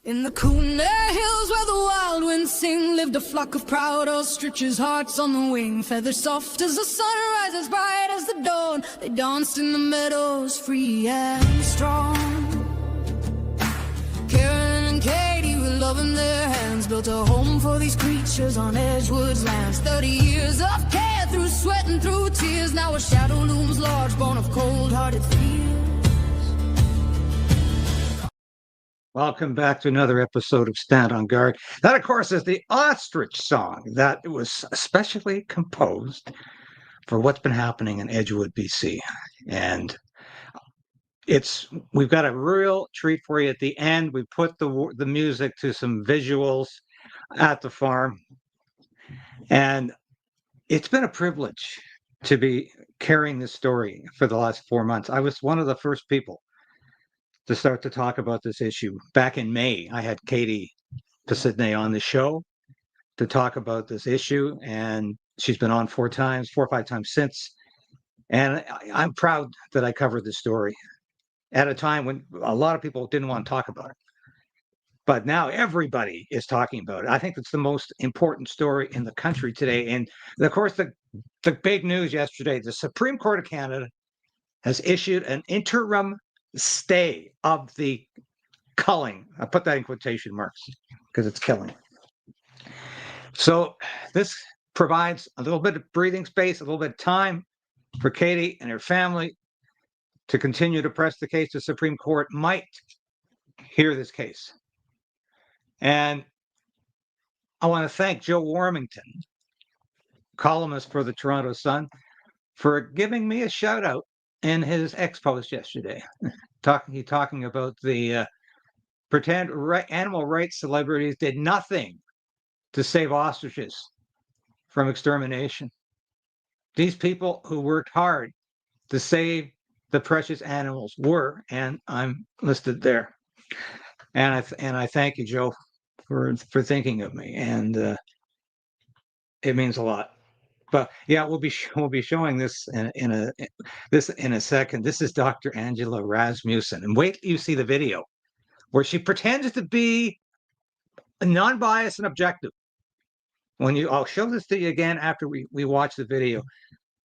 In the Cooney Hills where the wild winds sing, lived a flock of proud ostriches, hearts on the wing, feathers soft as the sunrise, as bright as the dawn. They danced in the meadows, free and strong. Karen and Katie, with love in their hands, built a home for these creatures on Edgewood's lands. 30 years of care, through sweat and through tears, now a shadow looms large, born of cold-hearted fears. Welcome back to another episode of Stand on Guard. That, of course, is the Ostrich song that was especially composed for what's been happening in Edgewood, BC. And we've got a real treat for you at the end. We put the music to some visuals at the farm. And it's been a privilege to be carrying this story for the last 4 months. I was one of the first people to start to talk about this issue. Back in May, I had Katie Pasidney on the show to talk about this issue, and she's been on 4 or 5 times since. And I'm proud that I covered this story at a time when a lot of people didn't want to talk about it. But now everybody is talking about it. I think it's the most important story in the country today. And of course, the big news yesterday, the Supreme Court of Canada has issued an interim stay of the culling. I put that in quotation marks because it's killing. So this provides a little bit of breathing space, a little bit of time for Katie and her family to continue to press the case. The Supreme Court might hear this case. And I want to thank Joe Warmington, columnist for the Toronto Sun, for giving me a shout out in his ex-post yesterday, talking about the pretend animal rights celebrities did nothing to save ostriches from extermination. These people who worked hard to save the precious animals were, and I'm listed there. And I thank you, Joe, for thinking of me, and it means a lot. But yeah, we'll be showing this in a second. This is Dr. Angela Rasmussen, and wait till you see the video where she pretends to be non-biased and objective. I'll show this to you again after we watch the video.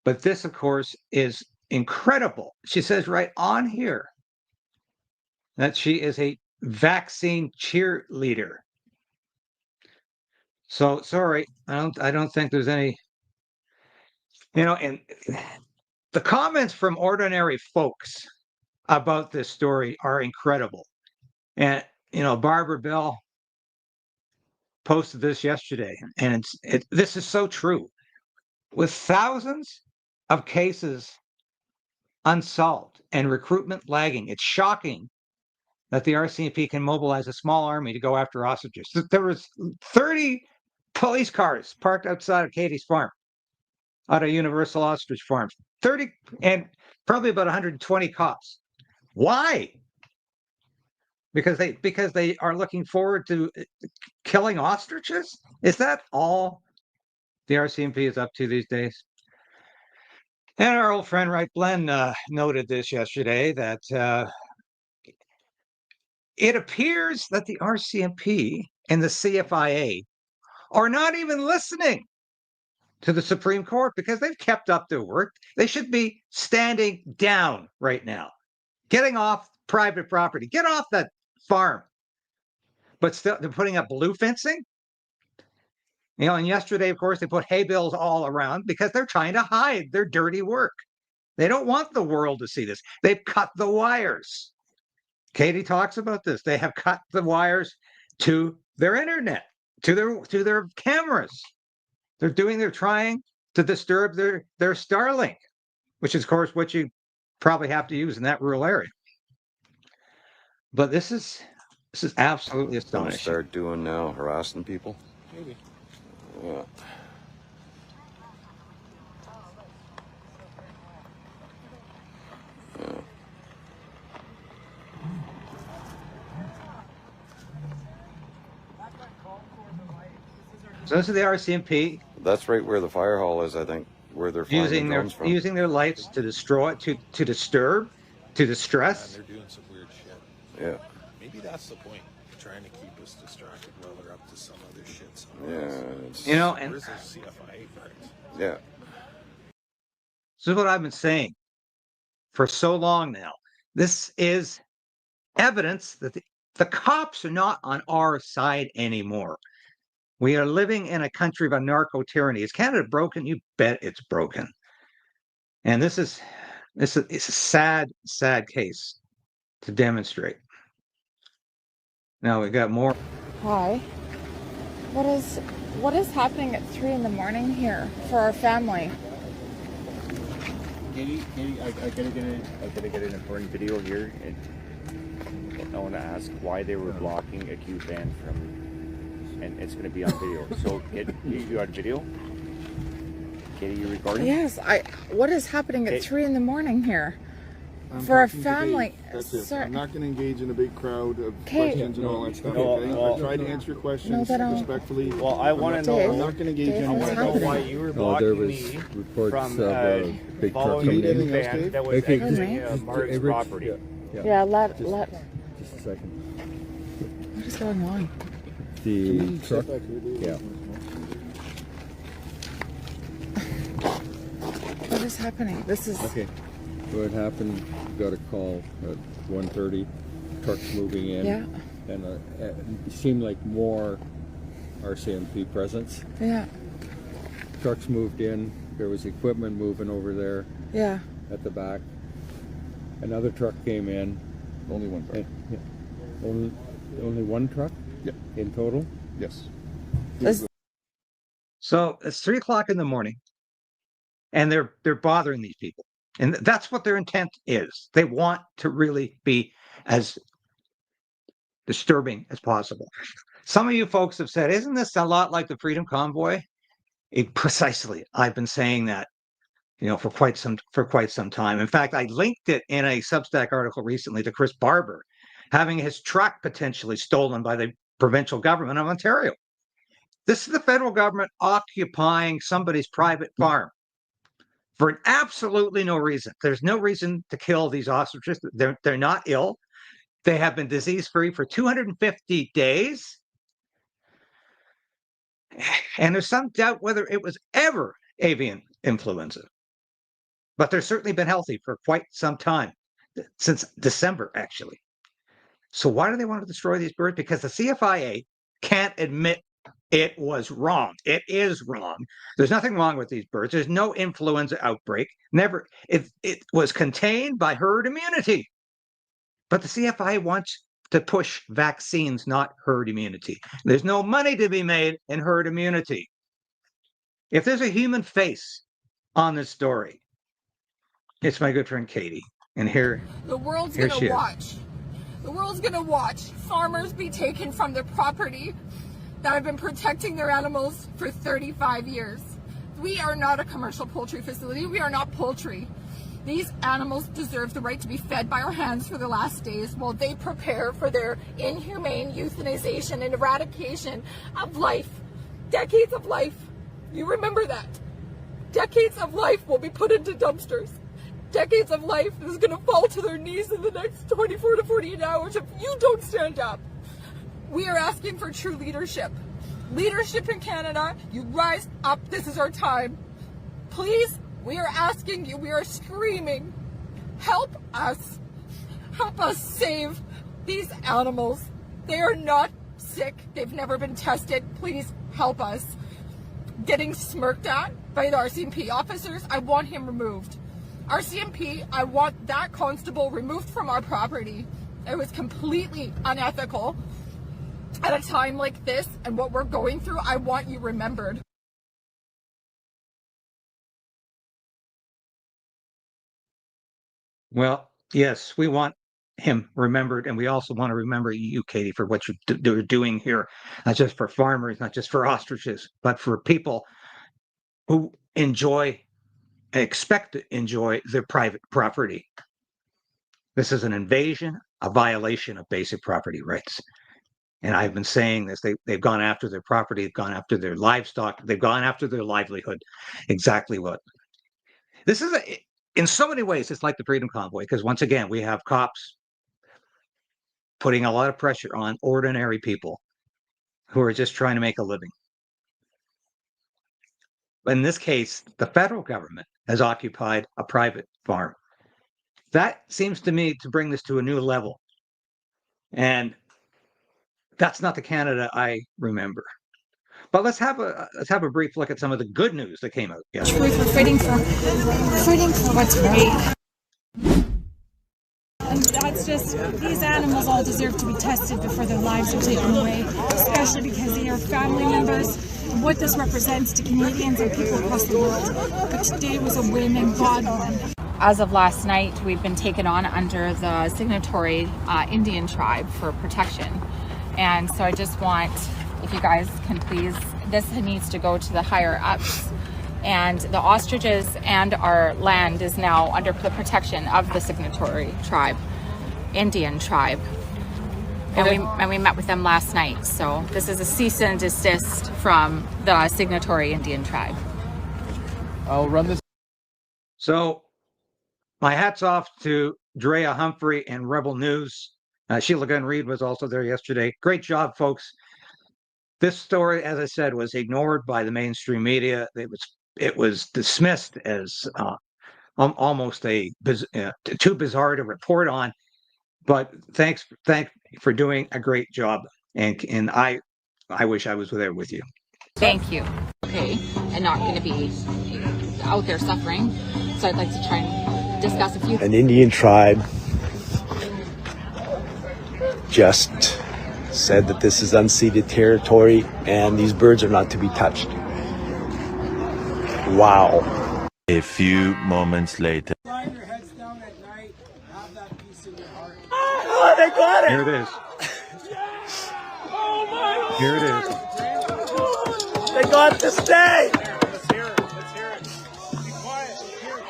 But this, of course, is incredible. She says right on here that she is a vaccine cheerleader. So sorry, I don't think there's any. And the comments from ordinary folks about this story are incredible. And, Barbara Bell posted this yesterday, and this is so true. With thousands of cases unsolved and recruitment lagging, it's shocking that the RCMP can mobilize a small army to go after ostriches. There was 30 police cars parked outside of Katie's farm, out of Universal Ostrich Farms, 30 and probably about 120 cops. Why? Because they are looking forward to killing ostriches? Is that all the RCMP is up to these days? And our old friend Wright Blen noted this yesterday, that it appears that the RCMP and the CFIA are not even listening to the Supreme Court because they've kept up their work. They should be standing down right now, getting off private property, get off that farm. But still, they're putting up blue fencing. And yesterday, of course, they put hay bales all around because they're trying to hide their dirty work. They don't want the world to see this. They've cut the wires. Katie talks about this. They have cut the wires to their internet, to their cameras. They're trying to disturb their Starlink, which is, of course, what you probably have to use in that rural area. But this is absolutely astonishing. Don't start doing now, harassing people? Maybe. Yeah. So this is the RCMP. That's right where the fire hall is, I think, where they're using their lights to destroy, to disturb, to distress. They're doing some weird shit. Yeah. Maybe that's the point. Trying to keep us distracted while they're up to some other shit Yeah, somewhere else. You know, and Where's those CFIA cards? yeah. this is what I've been saying for so long now. This is evidence that the cops are not on our side anymore. We are living in a country of a narco tyranny. Is Canada broken? You bet it's broken. And it's a sad, sad case to demonstrate. Now we got more. Hi. What is happening at 3 in the morning here for our family? Katie, I gotta get an important video here. I want to ask why they were blocking a Q fan from, and it's gonna be on video. So, you on video? Katie, you recording? Yes, what is happening at 3 in the morning here for our family? That's it. Sir, I'm not going to engage in a big crowd of Okay. questions and all that stuff. No, Okay? well, I tried to answer your questions but respectfully. Well, I want to I'm know. not going to engage Dave, in what's I want to know why happening? you were Oh, blocking there was me reports from of a big truck following coming the in. van that was Okay, exiting Mark's Rich, property. yeah, let. just a second. What is going on? The truck, yeah. What is happening? This is. Okay. What happened? Got a call at 1:30. Trucks moving in, Yeah. and it seemed like more RCMP presence. Yeah. Trucks moved in. There was equipment moving over there Yeah. at the back. Another truck came in. Only one truck. Yeah. Only one truck? Yeah. In total? Yes. So it's 3 o'clock in the morning, and they're bothering these people, and that's what their intent is. They want to really be as disturbing as possible. Some of you folks have said, "Isn't this a lot like the Freedom Convoy?" Precisely. I've been saying that, for quite some time. In fact, I linked it in a Substack article recently to Chris Barber having his truck potentially stolen by the provincial government of Ontario. This is the federal government occupying somebody's private farm for absolutely no reason. There's no reason to kill these ostriches. They're not ill. They have been disease-free for 250 days. And there's some doubt whether it was ever avian influenza. But they've certainly been healthy for quite some time, since December, actually. So why do they want to destroy these birds? Because the CFIA can't admit it was wrong. It is wrong. There's nothing wrong with these birds. There's no influenza outbreak. Never. It was contained by herd immunity. But the CFIA wants to push vaccines, not herd immunity. There's no money to be made in herd immunity. If there's a human face on this story, it's my good friend Katie. And here the world's here gonna she is. watch. The world's gonna watch farmers be taken from their property that have been protecting their animals for 35 years. We are not a commercial poultry facility. We are not poultry. These animals deserve the right to be fed by our hands for the last days while they prepare for their inhumane euthanization and eradication of life. Decades of life. You remember that. Decades of life will be put into dumpsters. Decades of life is going to fall to their knees in the next 24 to 48 hours if you don't stand up. We are asking for true leadership. Leadership in Canada, you rise up. This is our time. Please, we are asking you, we are screaming, help us. Help us save these animals. They are not sick. They've never been tested. Please help us. Getting smirked at by the RCMP officers, I want him removed. RCMP, I want that constable removed from our property. It was completely unethical. At a time like this and what we're going through, I want you remembered. Well, yes, we want him remembered, and we also want to remember you, Katie, for what you're doing here, not just for farmers, not just for ostriches, but for people who expect to enjoy their private property. This is an invasion, a violation of basic property rights. And I've been saying this, they've gone after their property, they've gone after their livestock, they've gone after their livelihood. Exactly what. This is, in so many ways, it's like the Freedom Convoy, because once again, we have cops putting a lot of pressure on ordinary people who are just trying to make a living. But in this case, the federal government has occupied a private farm. That seems to me to bring this to a new level. And that's not the Canada I remember. But let's have a brief look at some of the good news that came out yesterday. Truth, we're fighting for what's right. And that's just, these animals all deserve to be tested before their lives are taken away, especially because they are family members. What this represents to Canadians and people across the world. But today was a win and God won. As of last night, we've been taken on under the signatory Indian tribe for protection. And so I just want, if you guys can please, this needs to go to the higher ups. And the ostriches and our land is now under the protection of the signatory tribe, Indian tribe. And we met with them last night. So this is a cease and desist from the signatory Indian tribe. I'll run this. So my hat's off to Drea Humphrey and Rebel News. Sheila Gunn Reid was also there yesterday. Great job, folks. This story, as I said, was ignored by the mainstream media. It was dismissed as almost too bizarre to report on. But thanks for doing a great job, and I wish I was there with you. Thank you. Okay, and not going to be out there suffering. So I'd like to try and discuss a few. An Indian tribe just said that this is unceded territory and these birds are not to be touched. Wow. A few moments later. Lying your heads down at night, have that peace in your heart. Oh, they got it! Here it is. Oh my Here it is. They got this day! Let's hear it. Let's hear it. Be quiet. Hear it.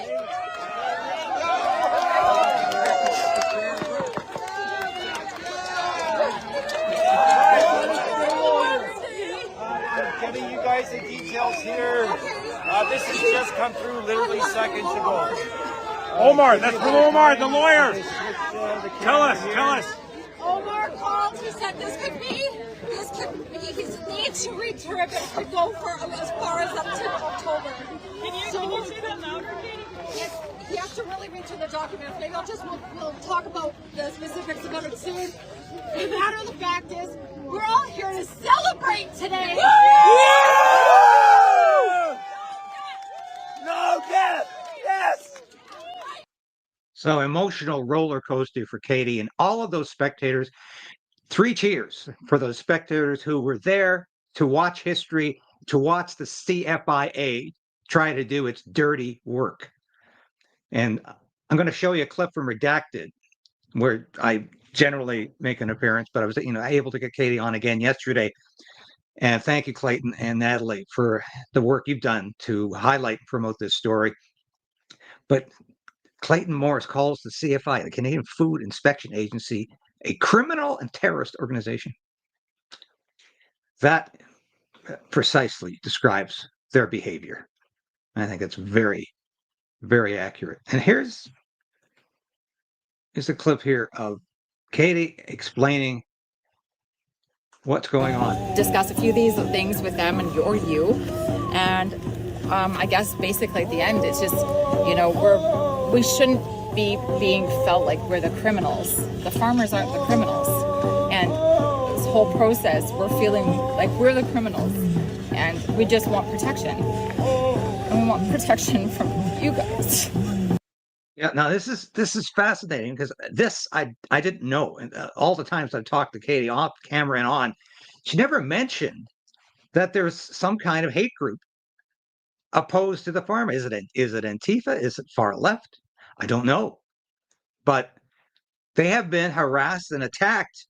I'm giving you guys the details here. This has just come through literally seconds ago. Omar, that's from Omar, the lawyer. Tell us. Omar called. He said this could be. His need to return it could go for as far as up to October. Can you say that louder, Katie? Yes, he has to really read through the documents. Maybe we'll talk about the specifics about it soon. The matter of the fact is, we're all here to celebrate today. No death! Yes! So emotional roller coaster for Katie and all of those spectators. 3 cheers for those spectators who were there to watch history, to watch the CFIA try to do its dirty work. And I'm going to show you a clip from Redacted, where I generally make an appearance, but I was able to get Katie on again yesterday. And thank you, Clayton and Natalie, for the work you've done to highlight and promote this story. But Clayton Morris calls the CFI, the Canadian Food Inspection Agency, a criminal and terrorist organization. That precisely describes their behavior. I think it's very, very accurate. And here's a clip here of Katie explaining what's going on. Discuss a few of these things with them and you. And I guess basically at the end, it's just, we shouldn't be being felt like we're the criminals. The farmers aren't the criminals. And this whole process, we're feeling like we're the criminals. And we just want protection. And we want protection from you guys. Yeah, now this is fascinating because this I didn't know. And all the times I've talked to Katie off camera and on, she never mentioned that there's some kind of hate group opposed to the farm. Is it Antifa? Is it far left? I don't know. But they have been harassed and attacked.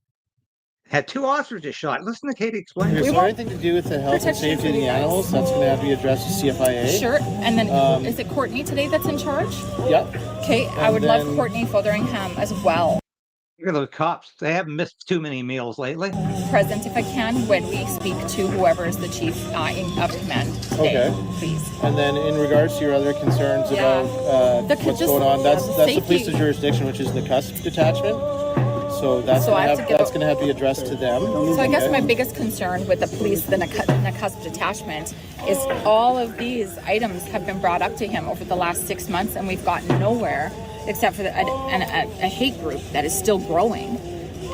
Had 2 ostriches shot. Listen to Katie explain. Is there anything to do with the health and safety of the animals? That's going to have to be addressed with CFIA. Sure. And then is it Courtney today that's in charge? Yep. Okay. I would love Courtney Fotheringham as well. Look at those cops. They haven't missed too many meals lately. Present, if I can, when we speak to whoever is the chief of command today, please. And then in regards to your other concerns about what's going on, that's the police's jurisdiction, which is the cusp detachment. So that's So I have to going to have to be addressed to them. So I guess my biggest concern with the police, the NACUSP detachment, is all of these items have been brought up to him over the last 6 months, and we've gotten nowhere except for a hate group that is still growing.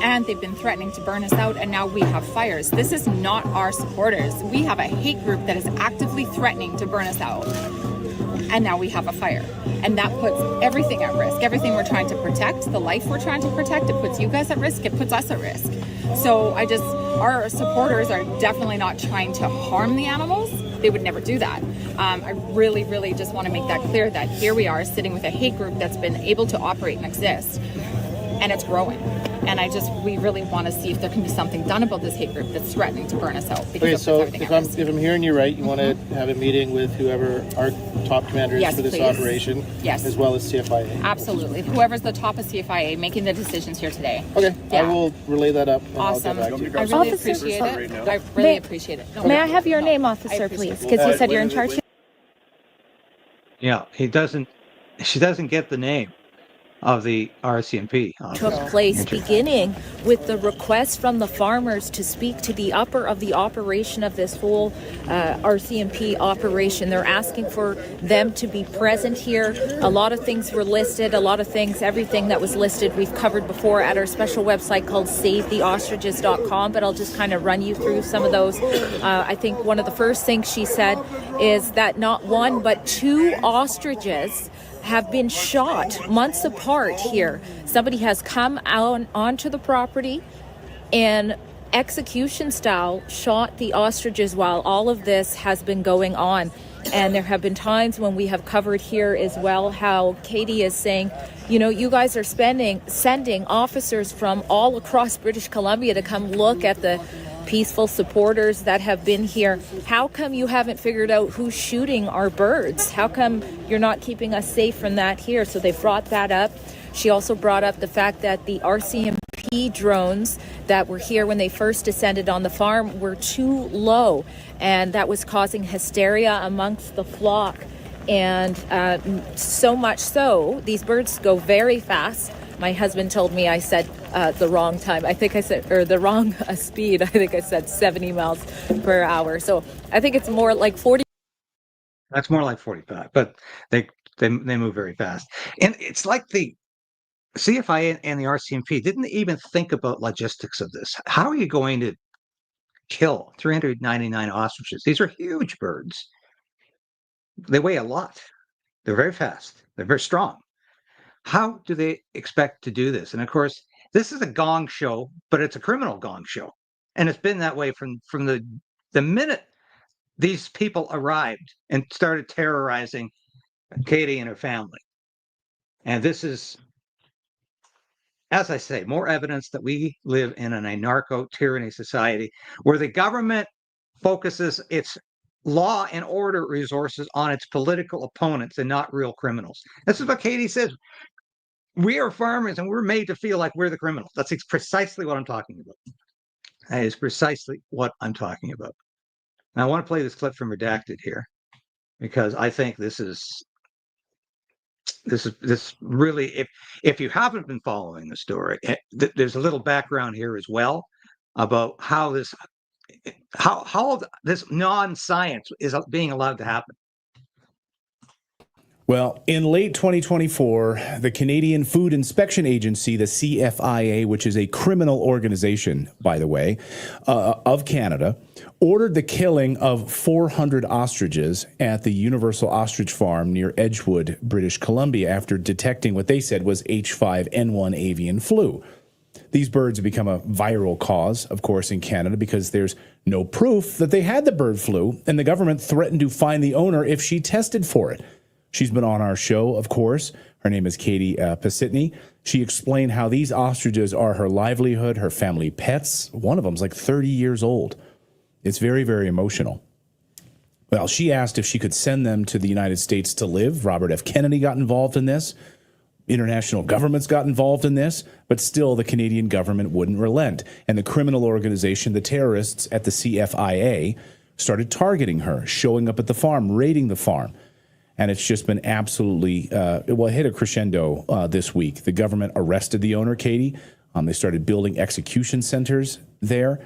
And they've been threatening to burn us out, and now we have fires. This is not our supporters. We have a hate group that is actively threatening to burn us out. And now we have a fire. And that puts everything at risk. Everything we're trying to protect, the life we're trying to protect, it puts you guys at risk, it puts us at risk. So our supporters are definitely not trying to harm the animals. They would never do that. I really, really just want to make that clear that here we are sitting with a hate group that's been able to operate and exist, and it's growing. And we really want to see if there can be something done about this hate group that's threatening to burn us out. Okay, so if I'm hearing you right, you want to have a meeting with whoever our top commander is for this operation, as well as CFIA. Absolutely. Whoever's the top of CFIA making the decisions here today. Okay, I will relay that up. Awesome. I really appreciate it. I really appreciate it. May I have your name, officer, please? Because you said you're in charge. Yeah, she doesn't get the name of the RCMP. Took place beginning with the request from the farmers to speak to the upper of the operation of this whole RCMP operation. They're asking for them to be present here. A lot of things were listed, everything that was listed we've covered before at our special website called savetheostriches.com, but I'll just kind of run you through some of those. I think one of the first things she said is that not one but 2 ostriches have been shot months apart here. Somebody has come out onto the property and execution style shot the ostriches while all of this has been going on. And there have been times when we have covered here as well how Katie is saying, you know, you guys are sending officers from all across British Columbia to come look at the peaceful supporters that have been here. How come you haven't figured out who's shooting our birds? How come you're not keeping us safe from that here? So they brought that up. She also brought up the fact that the RCMP drones that were here when they first descended on the farm were too low, and that was causing hysteria amongst the flock. And so much so, these birds go very fast. My husband told me I said the wrong time. I think I said, or the wrong speed. I think I said 70 miles per hour. So I think it's more like 40. That's more like 45, but they move very fast. And it's like the CFIA and the RCMP didn't even think about logistics of this. How are you going to kill 399 ostriches? These are huge birds. They weigh a lot. They're very fast. They're very strong. How do they expect to do this? And of course, this is a gong show, but it's a criminal gong show. And it's been that way from the minute these people arrived and started terrorizing Katie and her family. And this is, as I say, more evidence that we live in an anarcho-tyranny society where the government focuses its law and order resources on its political opponents and not real criminals. This is what Katie says. We are farmers and we're made to feel like we're the criminals. That's precisely what I'm talking about. That is precisely what I'm talking about. Now, I want to play this clip from Redacted here because I think this really, if you haven't been following the story, there's a little background here as well about how this non-science is being allowed to happen. Well, in late 2024, the Canadian Food Inspection Agency, the CFIA, which is a criminal organization, by the way, of Canada, ordered the killing of 400 ostriches at the Universal Ostrich Farm near Edgewood, British Columbia, after detecting what they said was H5N1 avian flu. These birds have become a viral cause, of course, in Canada because there's no proof that they had the bird flu, and the government threatened to fine the owner if she tested for it. She's been on our show, of course. Her name is Katie Pasitny. She explained how these ostriches are her livelihood, her family pets. One of them's like 30 years old. It's very, very emotional. Well, she asked if she could send them to the United States to live. Robert F. Kennedy got involved in this. International governments got involved in this, but still the Canadian government wouldn't relent. And the criminal organization, the terrorists at the CFIA, started targeting her, showing up at the farm, raiding the farm. And it's just been absolutely, it hit a crescendo this week. The government arrested the owner, Katie, They started building execution centers there,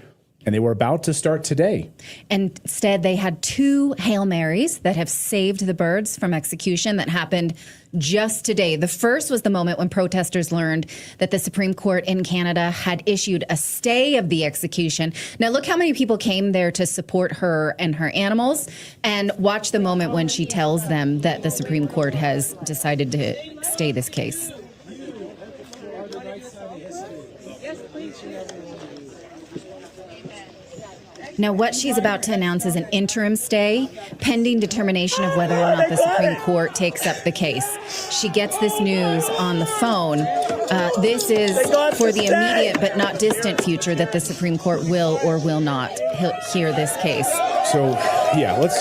and they were about to start today. And instead, they had 2 Hail Marys that have saved the birds from execution that happened just today. The first was the moment when protesters learned that the Supreme Court in Canada had issued a stay of the execution. Now, look how many people came there to support her and her animals, and watch the moment when she tells them that the Supreme Court has decided to stay this case. Now, what she's about to announce is an interim stay, pending determination of whether or not the Supreme Court takes up the case. She gets this news on the phone. This is for the immediate but not distant future that the Supreme Court will or will not hear this case. So, yeah, let's...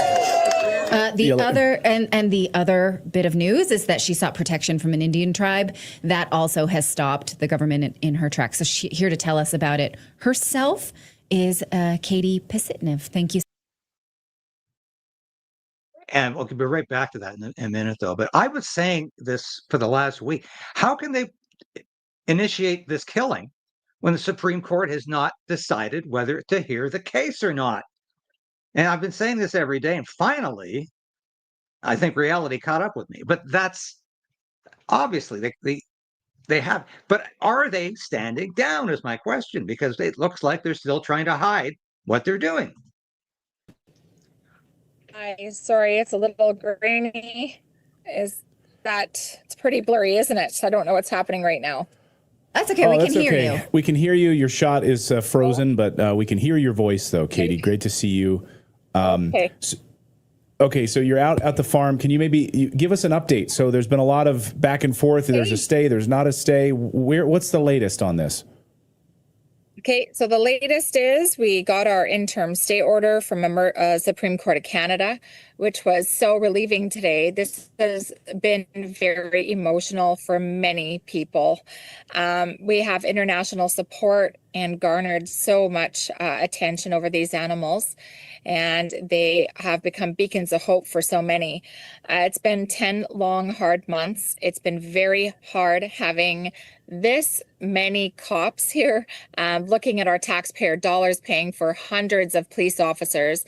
The other bit of news is that she sought protection from an Indian tribe. That also has stopped the government in her tracks. So she's here to tell us about it herself is Katie Pisitnev. Thank you. And we'll be right back to that in a minute, though. But I was saying this for the last week. How can they initiate this killing when the Supreme Court has not decided whether to hear the case or not? And I've been saying this every day. And finally, I think reality caught up with me. But that's obviously they have. But are they standing down is my question, because it looks like they're still trying to hide what they're doing. Sorry, it's a little grainy. It's pretty blurry, isn't it? So I don't know what's happening right now. That's okay. We can hear you. We can hear you. Your shot is frozen, but we can hear your voice, though, Katie. Great to see you. Okay, so you're out at the farm. Can you maybe give us an update? So there's been a lot of back and forth. There's a stay. There's not a stay. What's the latest on this? Okay, so the latest is we got our interim stay order from Supreme Court of Canada, which was so relieving today. This has been very emotional for many people. We have international support and garnered so much attention over these animals, and they have become beacons of hope for so many. It's been 10 long, hard months. It's been very hard having this many cops here, looking at our taxpayer dollars, paying for hundreds of police officers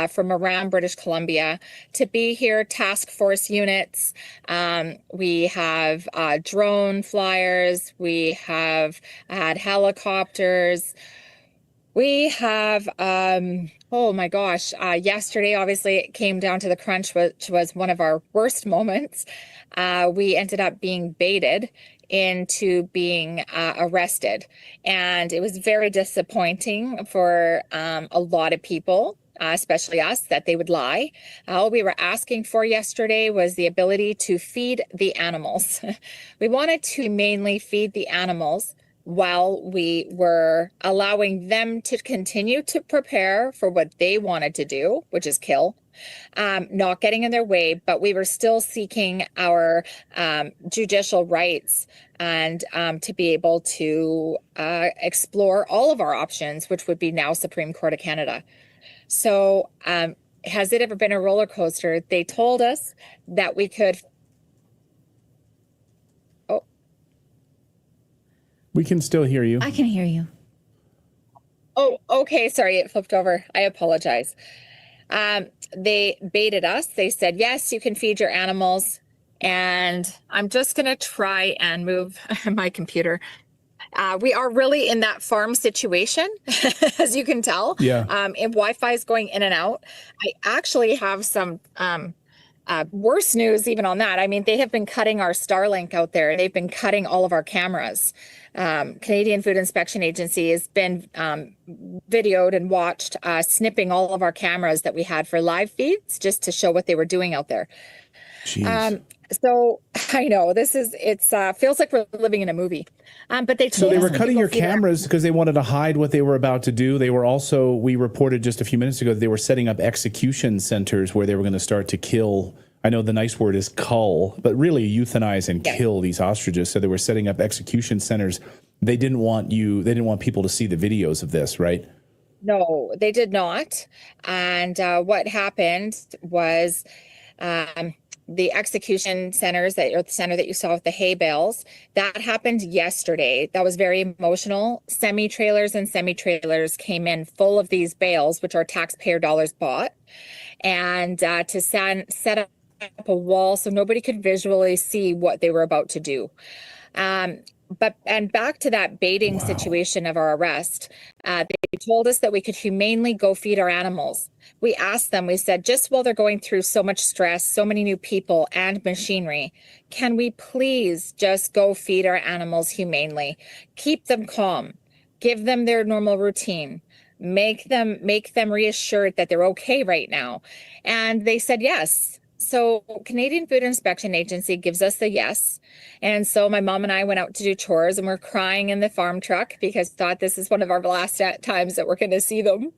from around British Columbia to be here, task force units. We have drone flyers. We have had helicopters. We have, oh my gosh, yesterday, obviously, it came down to the crunch, which was one of our worst moments. We ended up being baited into being arrested. And it was very disappointing for a lot of people, especially us, that they would lie. All we were asking for yesterday was the ability to feed the animals. We wanted to mainly feed the animals while we were allowing them to continue to prepare for what they wanted to do, which is kill. Not getting in their way, but we were still seeking our judicial rights and to be able to explore all of our options, which would be now Supreme Court of Canada. So has it ever been a roller coaster? They told us that we could. Oh. We can still hear you. I can hear you. Oh, okay. Sorry, it flipped over. I apologize. They baited us. They said, yes, you can feed your animals. And I'm just going to try and move my computer. We are really in that farm situation, as you can tell. Yeah. And Wi-Fi is going in and out. I actually have some worse news even on that. I mean, they have been cutting our Starlink out there. They've been cutting all of our cameras. Canadian Food Inspection Agency has been videoed and watched snipping all of our cameras that we had for live feeds just to show what they were doing out there. So I know it's feels like we're living in a movie. But they told they were cutting your cameras because they wanted to hide what they were about to do. They were also, we reported just a few minutes ago, that they were setting up execution centers where they were going to start to kill. I know the nice word is cull, but really euthanize and kill these ostriches. So they were setting up execution centers. They didn't want people to see the videos of this, right? No, they did not. And what happened was the execution centers or the center that you saw with the hay bales, that happened yesterday. That was very emotional. Semi-trailers came in full of these bales, which are taxpayer dollars bought, and to set up a wall so nobody could visually see what they were about to do. And back to that baiting situation of our arrest, they told us that we could humanely go feed our animals. We asked them, we said, just while they're going through so much stress, so many new people and machinery, can we please just go feed our animals humanely? Keep them calm, give them their normal routine, make them reassured that they're okay right now. And they said yes. So Canadian Food Inspection Agency gives us the yes. And so my mom and I went out to do chores, and we're crying in the farm truck because thought this is one of our last times that we're going to see them.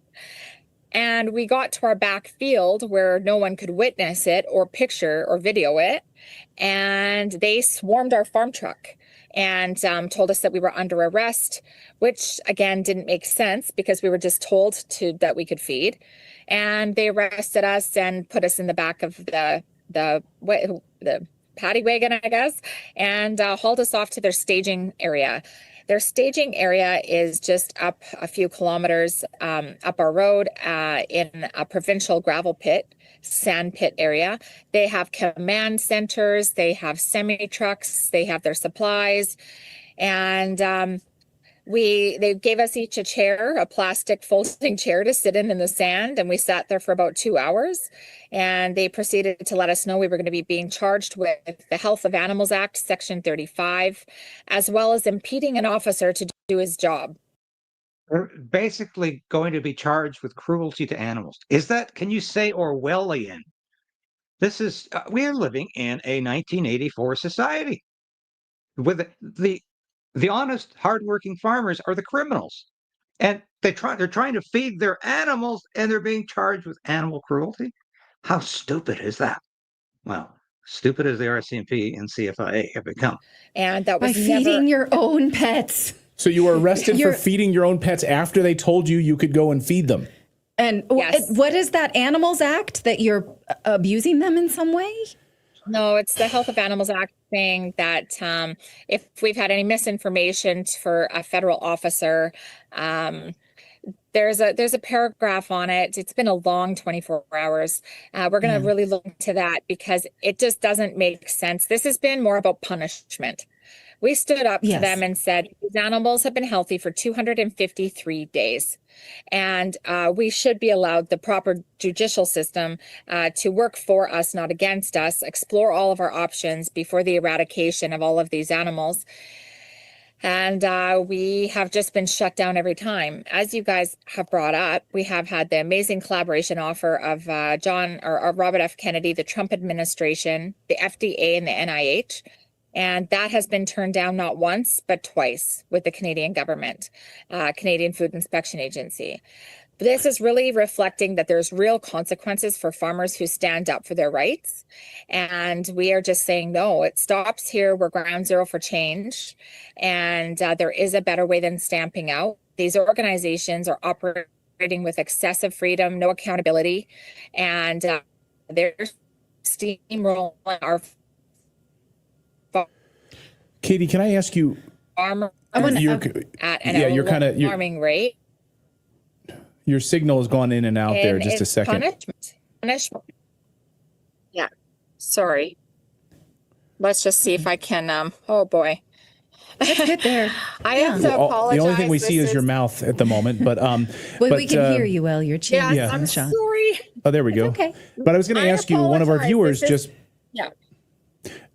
And we got to our back field where no one could witness it or picture or video it. And they swarmed our farm truck and told us that we were under arrest, which again didn't make sense because we were just told that we could feed. And they arrested us and put us in the back of the paddy wagon, I guess, and hauled us off to their staging area. Their staging area is just up a few kilometers up our road in a provincial gravel pit, sand pit area. They have command centers, they have semi-trucks, they have their supplies, and they gave us each a chair, a plastic folding chair to sit in the sand, and we sat there for about 2 hours. And they proceeded to let us know we were going to be being charged with the Health of Animals Act, Section 35, as well as impeding an officer to do his job. They're basically going to be charged with cruelty to animals. Can you say Orwellian? This is, we are living in a 1984 society with the honest, hardworking farmers are the criminals, and they're trying to feed their animals, and they're being charged with animal cruelty. How stupid is that? Well, stupid as the RCMP and CFIA have become. And that was by feeding your own pets. So you were arrested for feeding your own pets after they told you could go and feed them. And what is that Animals Act that you're abusing them in some way? No, it's the Health of Animals Act saying that if we've had any misinformation for a federal officer, there's a paragraph on it. It's been a long 24 hours. We're going to really look into that because it just doesn't make sense. This has been more about punishment. We stood up to them and said, these animals have been healthy for 253 days. And we should be allowed the proper judicial system to work for us, not against us, explore all of our options before the eradication of all of these animals. And we have just been shut down every time. As you guys have brought up, we have had the amazing collaboration offer of Robert F. Kennedy, the Trump administration, the FDA, and the NIH. And that has been turned down not once, but twice with the Canadian government, Canadian Food Inspection Agency. This is really reflecting that there's real consequences for farmers who stand up for their rights. And we are just saying, no, it stops here. We're ground zero for change. And there is a better way than stamping out. These organizations are operating with excessive freedom, no accountability, and they're steamrolling our Katie, can I ask you? Farmer at an alarming rate. Your signal has gone in and out there. Just a second. Punishment. Yeah. Sorry. Let's just see if I can. Oh boy. That's good there. I have to apologize. The only thing we see is your mouth at the moment, but we can hear you well. Your chin. Yeah, I'm sorry. Oh, there we go. Okay. But I was going to ask you. One of our viewers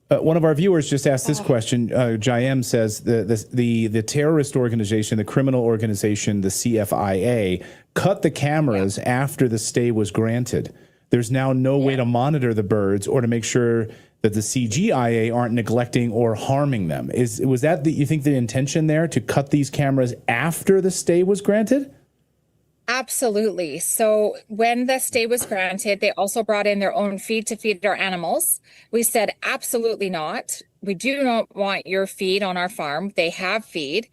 one of our viewers just asked this question. Jayem says the terrorist organization, the criminal organization, the CFIA, cut the cameras after the stay was granted. There's now no way to monitor the birds or to make sure that the CGIA aren't neglecting or harming them. Was that you think the intention there, to cut these cameras after the stay was granted? Absolutely. So when the stay was granted, they also brought in their own feed to feed our animals. We said, absolutely not. We do not want your feed on our farm. They have feed.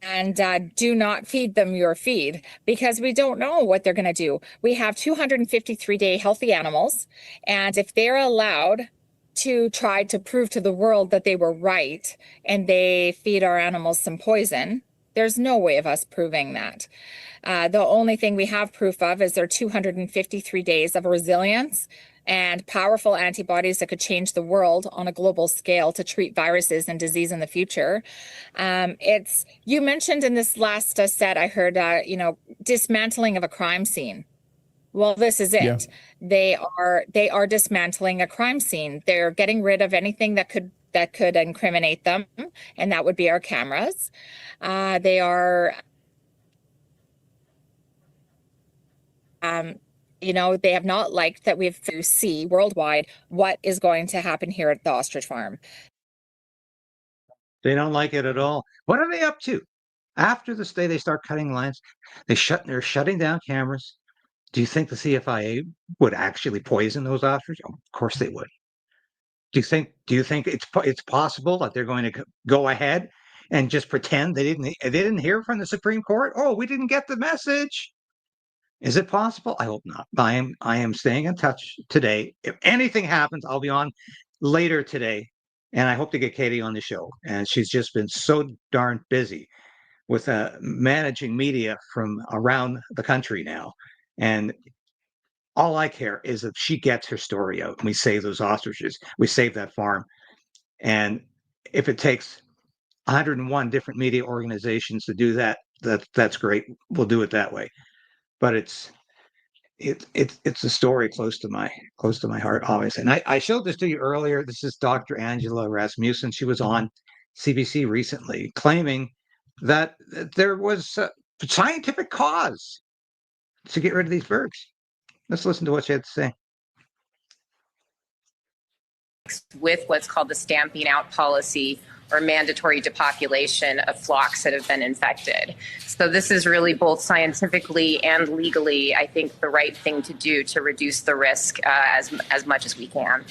and do not feed them your feed, because we don't know what they're going to do. We have 253-day healthy animals, and if they're allowed to try to prove to the world that they were right and they feed our animals some poison, there's no way of us proving that. The only thing we have proof of is their 253 days of resilience and powerful antibodies that could change the world on a global scale to treat viruses and disease in the future. You mentioned in this last set, I heard, dismantling of a crime scene. Well, this is it. Yeah. They are dismantling a crime scene. They're getting rid of anything that could incriminate them, and that would be our cameras. They are they have not liked that we've to see worldwide what is going to happen here at the ostrich farm. They don't like it at all. What are they up to? After this day, they start cutting lines. They're shutting down cameras. Do you think the CFIA would actually poison those ostriches? Oh, of course they would. Do you think it's possible that they're going to go ahead and just pretend they didn't hear from the Supreme Court? Oh, we didn't get the message. Is it possible? I hope not. I am staying in touch today. If anything happens, I'll be on later today, and I hope to get Katie on the show. And she's just been so darn busy with managing media from around the country now. And all I care is that she gets her story out and we save those ostriches. We save that farm. And if it takes 101 different media organizations to do that, that's great. We'll do it that way. But it's a story close to my heart, obviously. And I showed this to you earlier. This is Dr. Angela Rasmussen. She was on CBC recently claiming that there was a scientific cause to get rid of these birds. Let's listen to what she had to say. With what's called the stamping out policy or mandatory depopulation of flocks that have been infected. So this is really both scientifically and legally, I think, the right thing to do to reduce the risk as much as we can.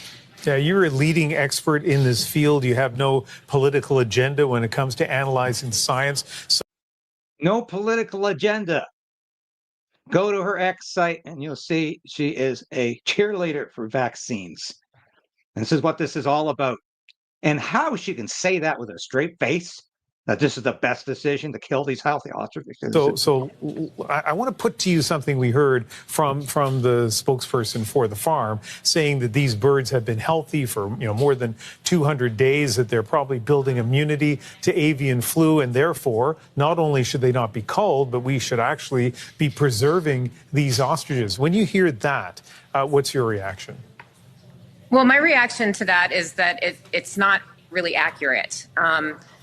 Yeah, you're a leading expert in this field. You have no political agenda when it comes to analyzing science. So no political agenda. Go to her X site and you'll see she is a cheerleader for vaccines. And this is what this is all about. And how she can say that with a straight face, that this is the best decision to kill these healthy ostriches. So I want to put to you something we heard from the spokesperson for the farm, saying that these birds have been healthy for more than 200 days, that they're probably building immunity to avian flu, and therefore not only should they not be culled, but we should actually be preserving these ostriches. When you hear that, what's your reaction? Well, my reaction to that is that it's not really accurate.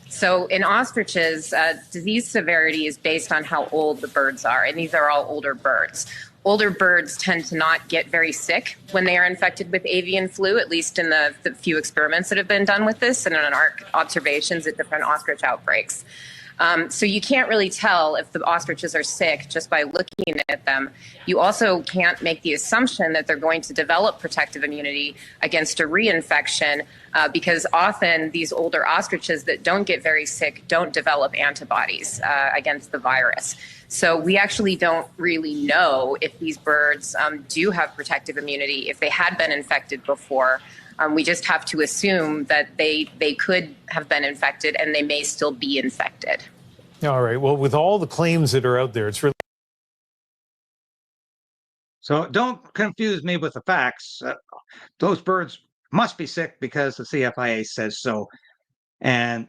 So in ostriches, disease severity is based on how old the birds are, and these are all older birds. Older birds tend to not get very sick when they are infected with avian flu, at least in the few experiments that have been done with this and in our observations at different ostrich outbreaks. So you can't really tell if the ostriches are sick just by looking at them. You also can't make the assumption that they're going to develop protective immunity against a reinfection because often these older ostriches that don't get very sick don't develop antibodies against the virus. So we actually don't really know if these birds do have protective immunity if they had been infected before. We just have to assume that they could have been infected and they may still be infected. All right. Well, with all the claims that are out there, it's really... So don't confuse me with the facts. Those birds must be sick because the CFIA says so. And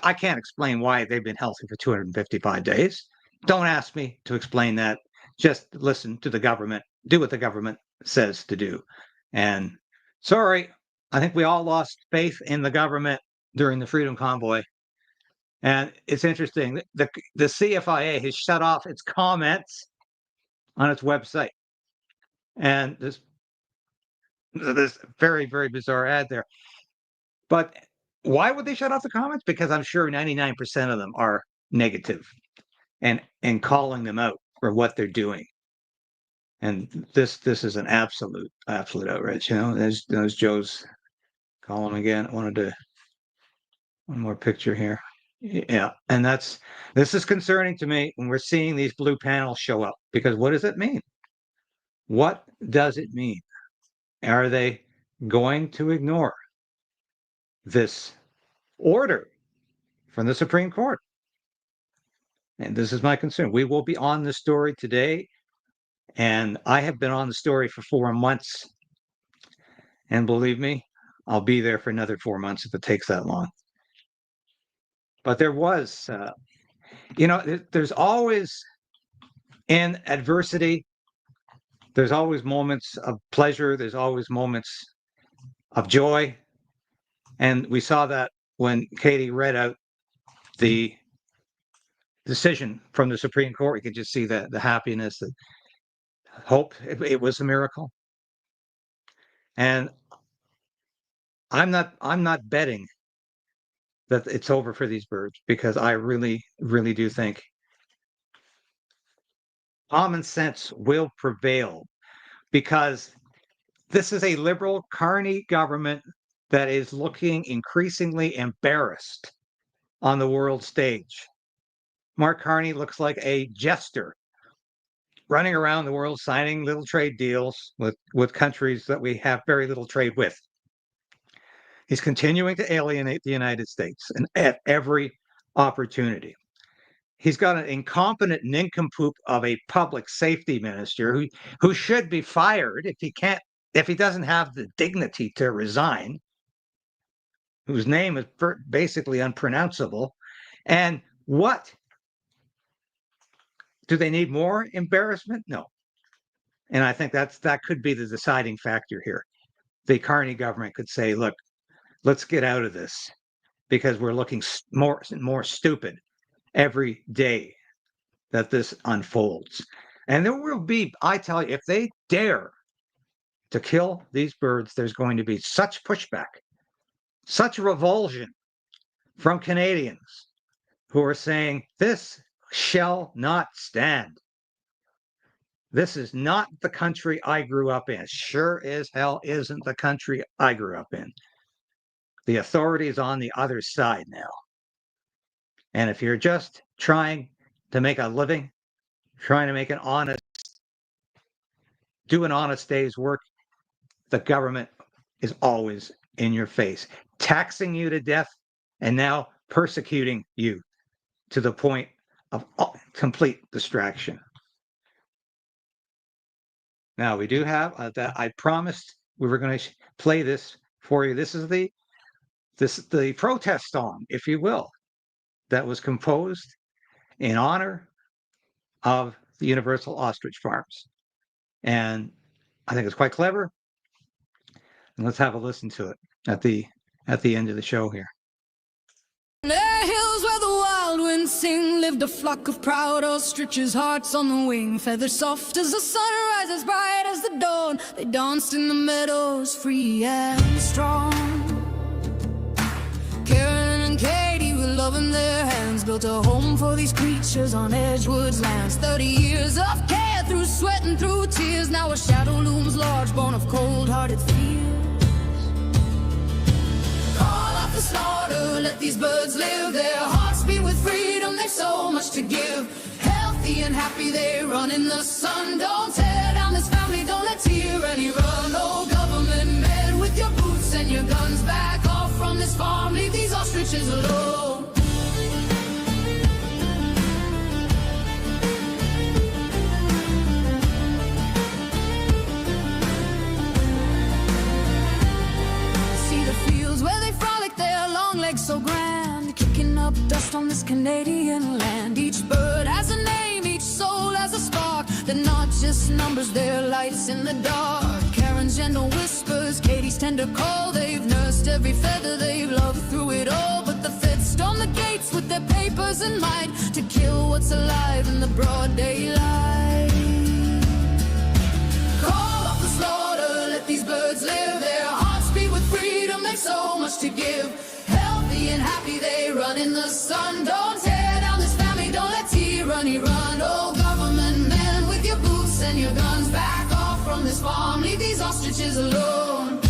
I can't explain why they've been healthy for 255 days. Don't ask me to explain that. Just listen to the government. Do what the government says to do. And sorry, I think we all lost faith in the government during the Freedom Convoy. And it's interesting, the CFIA has shut off its comments on its website. And this very, very bizarre ad there. But why would they shut off the comments? Because I'm sure 99% of them are negative and calling them out for what they're doing. And this is an absolute outrage. There's Joe's column again. I wanted to one more picture here. Yeah, and this is concerning to me when we're seeing these blue panels show up, because what does it mean? What does it mean? Are they going to ignore this order from the Supreme Court? And this is my concern. We will be on the story today, and I have been on the story for 4 months. And believe me, I'll be there for another 4 months if it takes that long. But there was, there's always, in adversity, there's always moments of pleasure. There's always moments of joy. And we saw that when Katie read out the decision from the Supreme Court. You could just see the happiness, the hope. It was a miracle. And I'm not betting that it's over for these birds, because I really, really do think common sense will prevail, because this is a liberal Carney government that is looking increasingly embarrassed on the world stage. Mark Carney looks like a jester running around the world signing little trade deals with countries that we have very little trade with. He's continuing to alienate the United States and at every opportunity. He's got an incompetent nincompoop of a public safety minister who should be fired if he doesn't have the dignity to resign, whose name is basically unpronounceable. And what? Do they need more embarrassment? No. And I think that could be the deciding factor here. The Carney government could say, look, let's get out of this, because we're looking more and more stupid every day that this unfolds. And there will be, I tell you, if they dare to kill these birds, there's going to be such pushback, such revulsion from Canadians who are saying, this shall not stand. This is not the country I grew up in. Sure as hell isn't the country I grew up in. The authority is on the other side now. And if you're just trying to make a living, trying to make do an honest day's work, the government is always in your face, taxing you to death and now persecuting you to the point of complete distraction. Now, we do have that. I promised we were going to play this for you. This is the protest song, if you will, that was composed in honor of the Universal Ostrich Farms. And I think it's quite clever. And let's have a listen to it at the end of the show here. In the hills where the wild winds sing lived a flock of proud ostriches, hearts on the wing, feathers soft as the sunrise, as bright as the dawn. They danced in the meadows, free and strong. Karen and Katie, with love in their hands, built a home for these creatures on Edgewood's lands. 30 years of care, through sweat and through tears. Now a shadow looms large, born of cold-hearted fear. The slaughter, let these birds live, their hearts beat with freedom, they've so much to give. Healthy and happy they run in the sun. Don't tear down this family, don't let tyranny run. Oh government, men with your boots and your guns, back off from this farm, leave these ostriches alone. See the fields where they frolic, their long legs so grand, kicking up dust on this Canadian land. Each bird has a name, each soul has a spark. They're not just numbers, they're lights in the dark. Karen's gentle whispers, Katie's tender call. They've nursed every feather, they've loved through it all. But the feds storm the gates with their papers in mind, to kill what's alive in the broad daylight. Call off the slaughter, let these birds live, their hearts beat with freedom, they've so much to give. Healthy and happy they run in the sun. Don't tear down this family, don't let tyranny run. Oh government men with your boots and your guns, back off from this farm, leave these ostriches alone.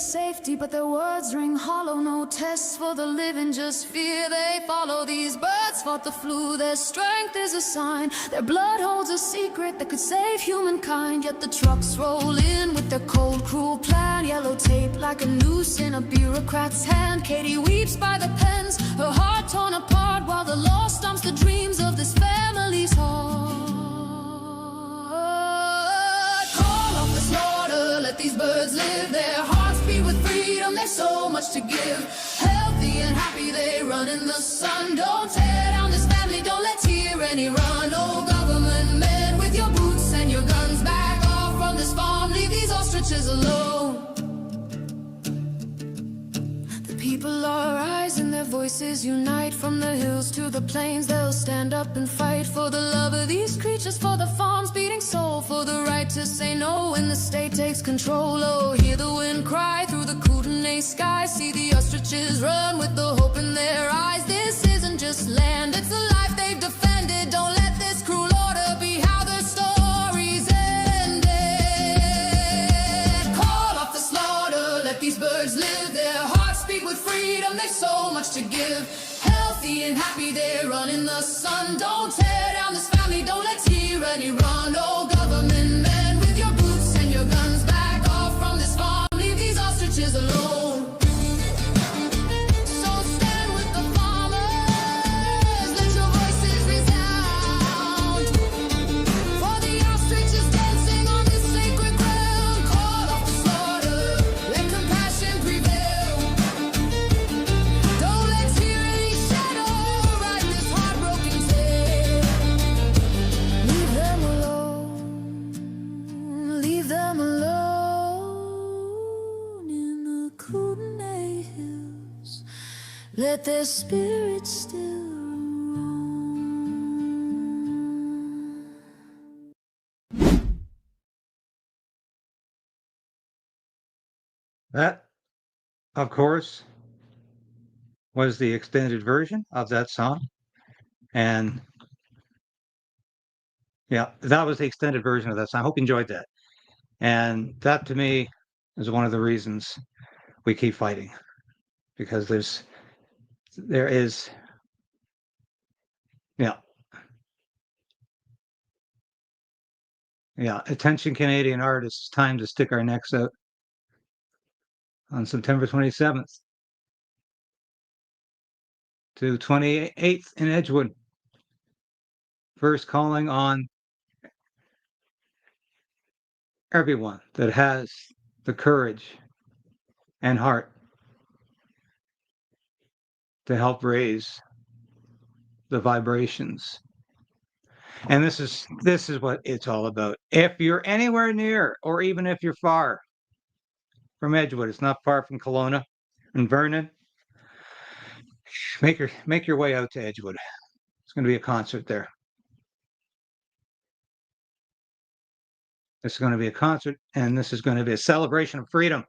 safety, but their words ring hollow. No tests for the living, just fear they follow. These birds fought the flu, their strength is a sign. Their blood holds a secret that could save humankind. Yet the trucks roll in with their cold, cruel plan. Yellow tape like a noose in a bureaucrat's hand. Katie weeps by the pens, her heart torn apart, while the law stomps the dreams of this family's heart. Call off the slaughter, let these birds live. Their hearts beat with freedom, there's so much to give. Healthy and happy they run in the sun. Don't tear down this family, don't let tyranny run. Oh government men, with your boots and your guns, back off from this farm, leave these ostriches alone. People are rising, their voices unite. From the hills to the plains, they'll stand up and fight for the love of these creatures, for the farm's beating soul, for the right to say no when the state takes control. Oh, hear the wind cry through the Kootenay sky. See the ostriches run with the hope in their eyes. This isn't just land, it's a life they've defended. Don't let this cruel order be how their stories ended. Call off the slaughter, let these birds live. Their hearts speak with freedom, there's so much to give. Healthy and happy they run in the sun. Don't tear down this family, don't let tyranny run. Oh government men, with your boots and your guns, back off from this farm, leave these ostriches alone. So stand with the farmers, let your voices resound. For the ostriches dancing on this sacred ground. Call off the slaughter, let compassion prevail. Don't let tyranny shadow write this heartbroken tale. Leave them alone, leave them alone in the Kootenay hills. Let their spirits still roam. That, of course, was the extended version of that song. And yeah, that was the extended version of that song. I hope you enjoyed that. And that to me is one of the reasons we keep fighting, because there is, yeah. Yeah, attention Canadian artists, it's time to stick our necks out on September 27th to 28th in Edgewood. First calling on everyone that has the courage and heart to help raise the vibrations. And this is what it's all about. If you're anywhere near, or even if you're far from Edgewood, it's not far from Kelowna and Vernon, make your way out to Edgewood. It's going to be a concert there. This is going to be a concert, and this is going to be a celebration of freedom.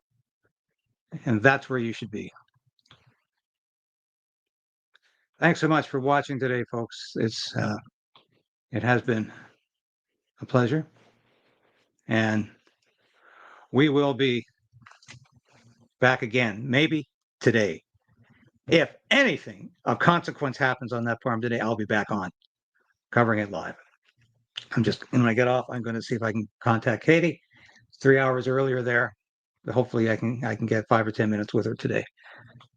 And that's where you should be. Thanks so much for watching today, folks. It has been a pleasure. And we will be back again, maybe today. If anything of consequence happens on that farm today, I'll be back on covering it live. When I get off, I'm going to see if I can contact Katie. It's 3 hours earlier there. But hopefully I can get 5 or 10 minutes with her today.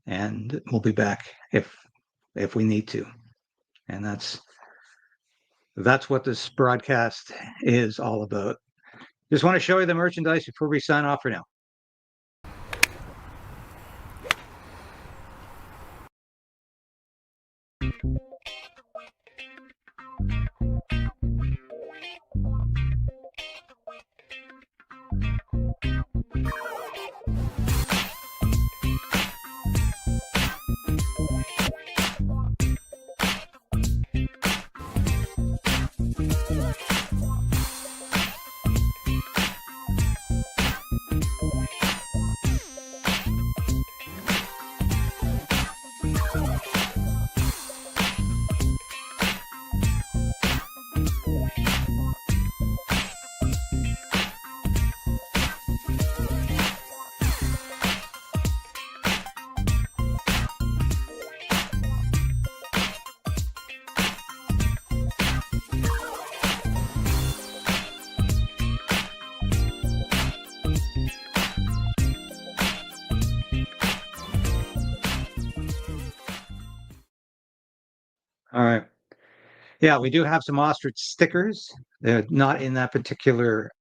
And we'll be back if we need to. And that's what this broadcast is all about. Just want to show you the merchandise before we sign off for now. All right. Yeah, we do have some ostrich stickers. They're not in that particular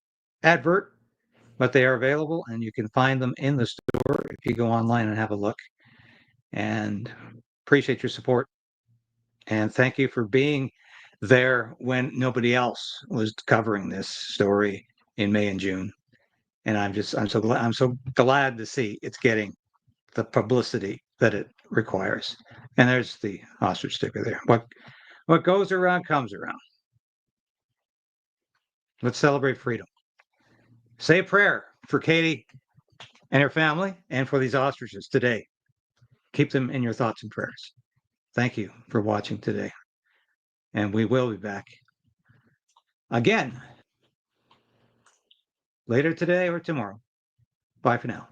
advert, but they are available and you can find them in the store if you go online and have a look. And appreciate your support. And thank you for being there when nobody else was covering this story in May and June. And I'm so glad to see it's getting the publicity that it requires. And there's the ostrich sticker there. What goes around comes around. Let's celebrate freedom. Say a prayer for Katie and her family and for these ostriches today. Keep them in your thoughts and prayers. Thank you for watching today. And we will be back again later today or tomorrow. Bye for now.